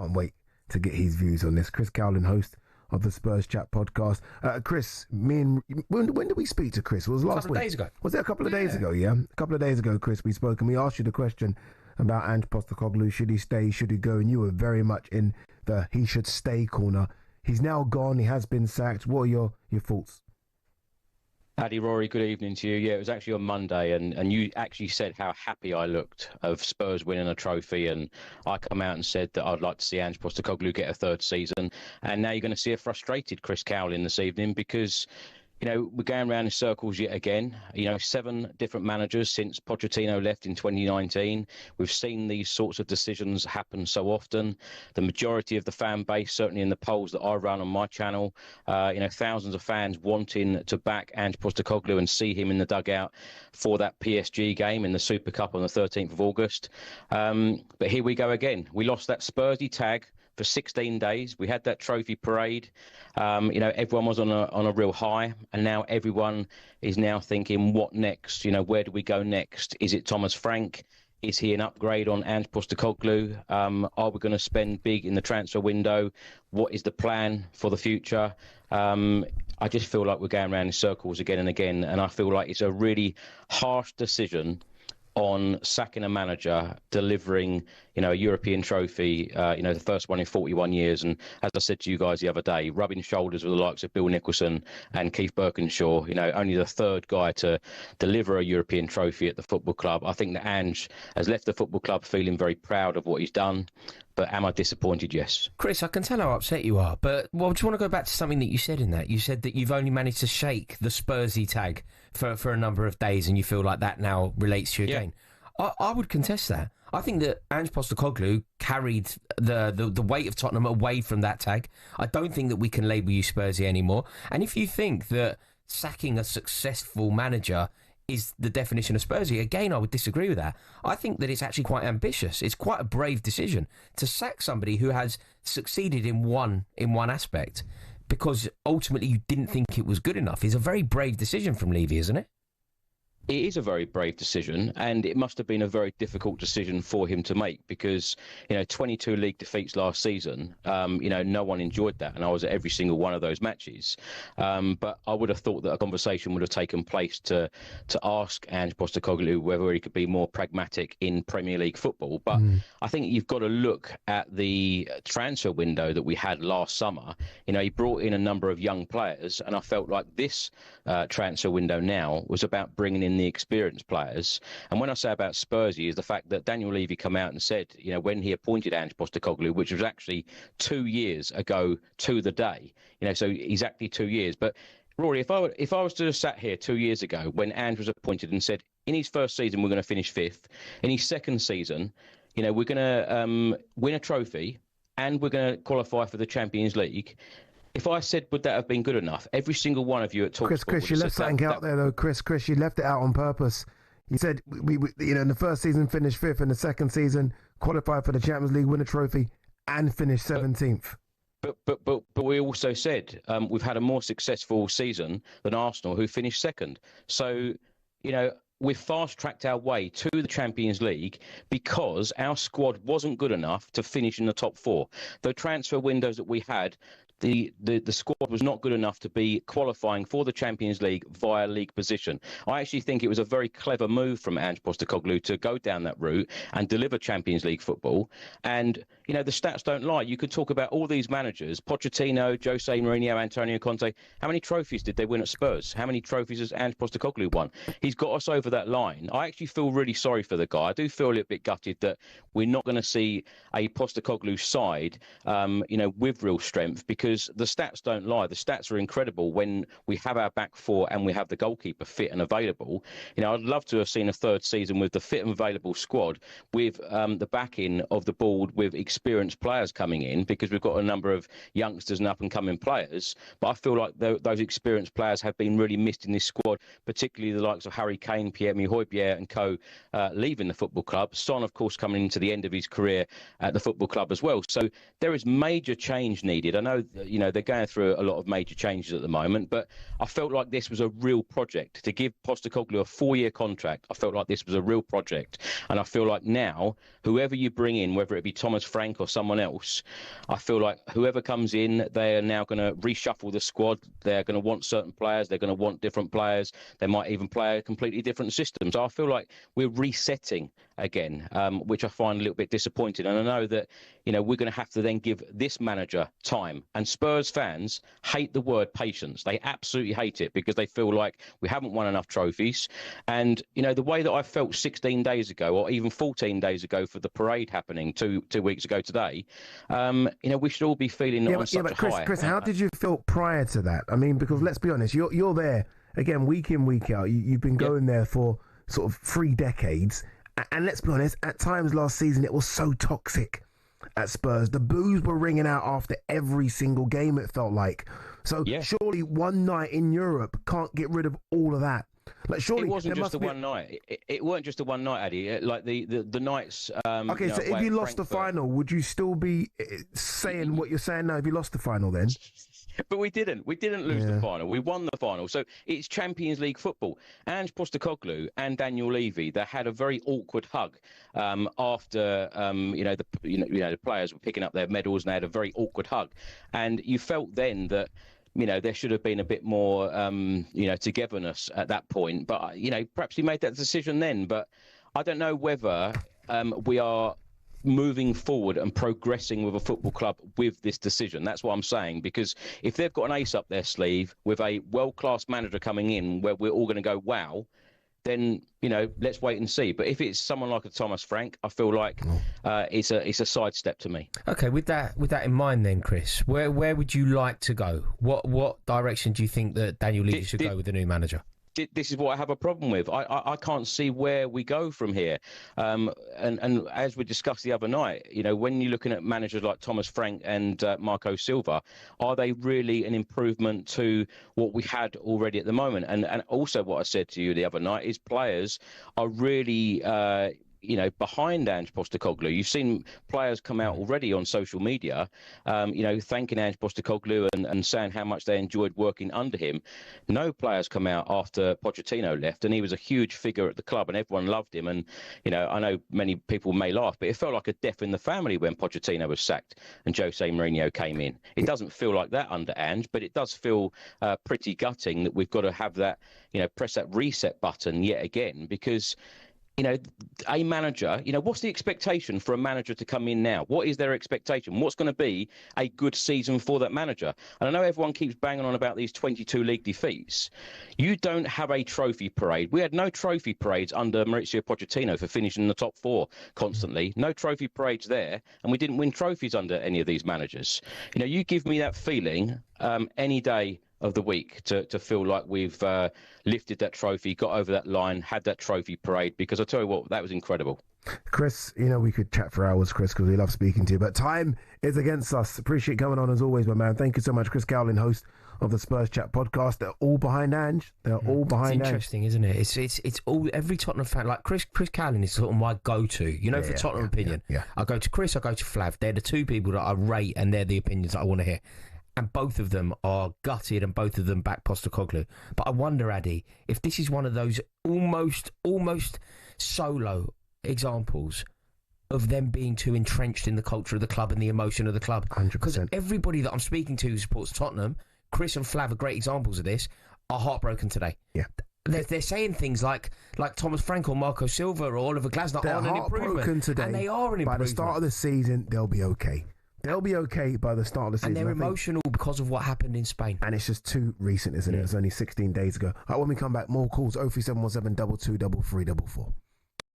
can't wait to get his views on this. Chris Cowlin, host of the Spurs Chat podcast. Chris, when did we speak to Chris? It was last week. A couple of days ago. Was it a couple of days ago? Yeah, a couple of days ago, Chris, we spoke and we asked you the question about Ange Postecoglou. Should he stay? Should he go? And you were very much in the he should stay corner. He's now gone. He has been sacked. What are your thoughts? Paddy, Rory, good evening to you. Yeah, it was actually on Monday, and you actually said how happy I looked of Spurs winning a trophy, and I come out and said that I'd like to see Ange Postecoglou get a third season, and now you're going to see a frustrated Chris Cowlin this evening because, you know, we're going around in circles yet again. You know, 7 different managers since Pochettino left in 2019. We've seen these sorts of decisions happen so often. The majority of the fan base, certainly in the polls that I run on my channel, you know, thousands of fans wanting to back Ange Postecoglou and see him in the dugout for that PSG game in the Super Cup on the 13th of August. But here we go again. We lost that Spursy tag for 16 days. We had that trophy parade. You know, everyone was on a real high, and now everyone is now thinking, what next? You know, where do we go next? Is it Thomas Frank? Is he an upgrade on Ange Postecoglou? Are we going to spend big in the transfer window? What is the plan for the future? I just feel like we're going around in circles again and again, and I feel like it's a really harsh decision on sacking a manager, delivering, you know, a European trophy, you know, the first one in 41 years. And as I said to you guys the other day, rubbing shoulders with the likes of Bill Nicholson and Keith Birkinshaw, you know, only the third guy to deliver a European trophy at the football club. I think that Ange has left the football club feeling very proud of what he's done. But am I disappointed? Yes. Chris, I can tell how upset you are, but I just want to go back to something that you said in that. You said that you've only managed to shake the Spursy tag for a number of days, and you feel like that now relates to you again. I would contest that. I think that Ange Postecoglou carried the weight of Tottenham away from that tag. I don't think that we can label you Spursy anymore. And if you think that sacking a successful manager is the definition of Spursy, again, I would disagree with that. I think that it's actually quite ambitious. It's quite a brave decision to sack somebody who has succeeded in one aspect because ultimately you didn't think it was good enough. It's a very brave decision from Levy, isn't it? It is a very brave decision, and it must have been a very difficult decision for him to make because, you know, 22 league defeats last season, you know, no one enjoyed that, and I was at every single one of those matches. But I would have thought that a conversation would have taken place to ask Ange Postecoglou whether he could be more pragmatic in Premier League football. But I think you've got to look at the transfer window that we had last summer. You know, he brought in a number of young players, and I felt like this transfer window now was about bringing in the experienced players. And when I say about Spursy is the fact that Daniel Levy come out and said, you know, when he appointed Ange Postecoglou, which was actually 2 years ago to the day, you know, so exactly 2 years. But Rory, if I was to have sat here 2 years ago when Ange was appointed and said, in his first season, we're going to finish 5th. In his second season, you know, we're going to win a trophy and we're going to qualify for the Champions League. If I said, would that have been good enough? Every single one of you at TalkSport. Chris, you left something out there, though. Chris, you left it out on purpose. You said, we you know, in the first season, finished 5th, and the second season, qualified for the Champions League, win a trophy, and finish 17th. But we also said we've had a more successful season than Arsenal, who finished 2nd. So, you know, we've fast-tracked our way to the Champions League because our squad wasn't good enough to finish in the top 4. The transfer windows that we had, the squad was not good enough to be qualifying for the Champions League via league position. I actually think it was a very clever move from Ange Postecoglou to go down that route and deliver Champions League football. And, you know, the stats don't lie. You could talk about all these managers, Pochettino, Jose Mourinho, Antonio Conte. How many trophies did they win at Spurs? How many trophies has Ange Postecoglou won? He's got us over that line. I actually feel really sorry for the guy. I do feel a little bit gutted that we're not going to see a Postecoglou side, you know, with real strength, because the stats don't lie. The stats are incredible when we have our back 4 and we have the goalkeeper fit and available. You know, I'd love to have seen a third season with the fit and available squad, with the backing of the board, with experienced players coming in, because we've got a number of youngsters and up-and-coming players. But I feel like those experienced players have been really missed in this squad, particularly the likes of Harry Kane, Pierre-Emile Højbjerg and co. Leaving the football club. Son, of course, coming into the end of his career at the football club as well. So there is major change needed. I know they're going through a lot of major changes at the moment, but I felt like this was a real project. To give Postecoglou a 4-year contract, I felt like this was a real project. And I feel like now, whoever you bring in, whether it be Thomas Frank or someone else, I feel like whoever comes in, they are now going to reshuffle the squad. They're going to want certain players. They're going to want different players. They might even play a completely different system. So I feel like we're resetting again, which I find a little bit disappointing. And I know that, we're going to have to then give this manager time. And Spurs fans hate the word patience. They absolutely hate it because they feel like we haven't won enough trophies. And, the way that I felt 16 days ago or even 14 days ago for the parade happening two weeks ago today, we should all be feeling on such a high. Chris, how did you feel prior to that? I mean, because let's be honest, you're there, again, week in, week out. You've been going there for sort of 3 decades. And let's be honest, at times last season, it was so toxic at Spurs. The boos were ringing out after every single game, it felt like. So surely one night in Europe can't get rid of all of that. Like, surely it wasn't just the one night. It weren't just the one night, Addy. Like the nights. Okay, so if you lost the final, would you still be saying what you're saying now? If you lost the final, then. But we didn't. We didn't lose the final. We won the final. So it's Champions League football. Ange Postecoglou and Daniel Levy, they had a very awkward hug after the players were picking up their medals, and they had a very awkward hug. And you felt then that there should have been a bit more togetherness at that point. But perhaps he made that decision then. But I don't know whether we are moving forward and progressing with a football club with this decision. That's what I'm saying, because if they've got an ace up their sleeve with a world-class manager coming in where we're all going to go, wow, then, let's wait and see. But if it's someone like a Thomas Frank, I feel like it's a sidestep to me. Okay, with that in mind then, Chris, where would you like to go? What direction do you think that Daniel Levy should go with the new manager? This is what I have a problem with. I can't see where we go from here. And as we discussed the other night, when you're looking at managers like Thomas Frank and Marco Silva, are they really an improvement to what we had already at the moment? And also what I said to you the other night is players are really behind Ange Postecoglou. You've seen players come out already on social media, thanking Ange Postecoglou and saying how much they enjoyed working under him. No players come out after Pochettino left, and he was a huge figure at the club, and everyone loved him. And, I know many people may laugh, but it felt like a death in the family when Pochettino was sacked and Jose Mourinho came in. It doesn't feel like that under Ange, but it does feel pretty gutting that we've got to have that, press that reset button yet again, because a manager, what's the expectation for a manager to come in now? What is their expectation? What's going to be a good season for that manager? And I know everyone keeps banging on about these 22 league defeats. You don't have a trophy parade. We had no trophy parades under Mauricio Pochettino for finishing in the top 4 constantly. No trophy parades there. And we didn't win trophies under any of these managers. You give me that feeling any day of the week to feel like we've lifted that trophy, got over that line, had that trophy parade, because I tell you what, that was incredible. Chris, we could chat for hours, Chris, because we love speaking to you, but time is against us. Appreciate coming on as always, my man. Thank you so much, Chris Cowlin, host of the Spurs Chat podcast. They're all behind Ange. They're all behind Ange. It's interesting, isn't it? It's all, every Tottenham fan, like Chris Cowlin is sort of my go-to, for Tottenham opinion. Yeah. I go to Chris, I go to Flav. They're the two people that I rate, and they're the opinions that I want to hear. And both of them are gutted, and both of them back Postecoglou. But I wonder, Addy, if this is one of those almost solo examples of them being too entrenched in the culture of the club and the emotion of the club. 100%. Because everybody that I'm speaking to who supports Tottenham, Chris and Flav are great examples of this, are heartbroken today. Yeah. They're saying things like Thomas Frank or Marco Silva or Oliver Glasner aren't an improvement. Today, and they are an improvement. By the start of the season, they'll be okay. They'll be okay by the start of the season. And they're emotional because of what happened in Spain. And it's just too recent, isn't it? It's only 16 days ago. When we come back, more calls, 03717 22 3344.